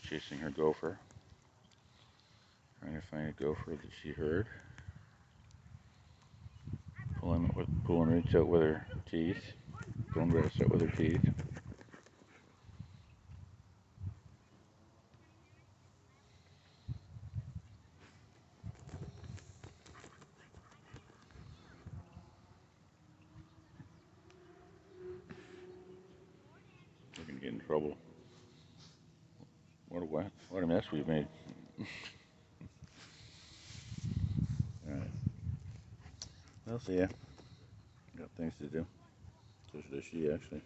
chasing her gopher. Trying to find a gopher that she heard. Pulling roots out with her teeth. Pulling grass out with her teeth. We're gonna get in trouble. What a mess we've made. Alright. I'll see ya. Got things to do. So does she, actually.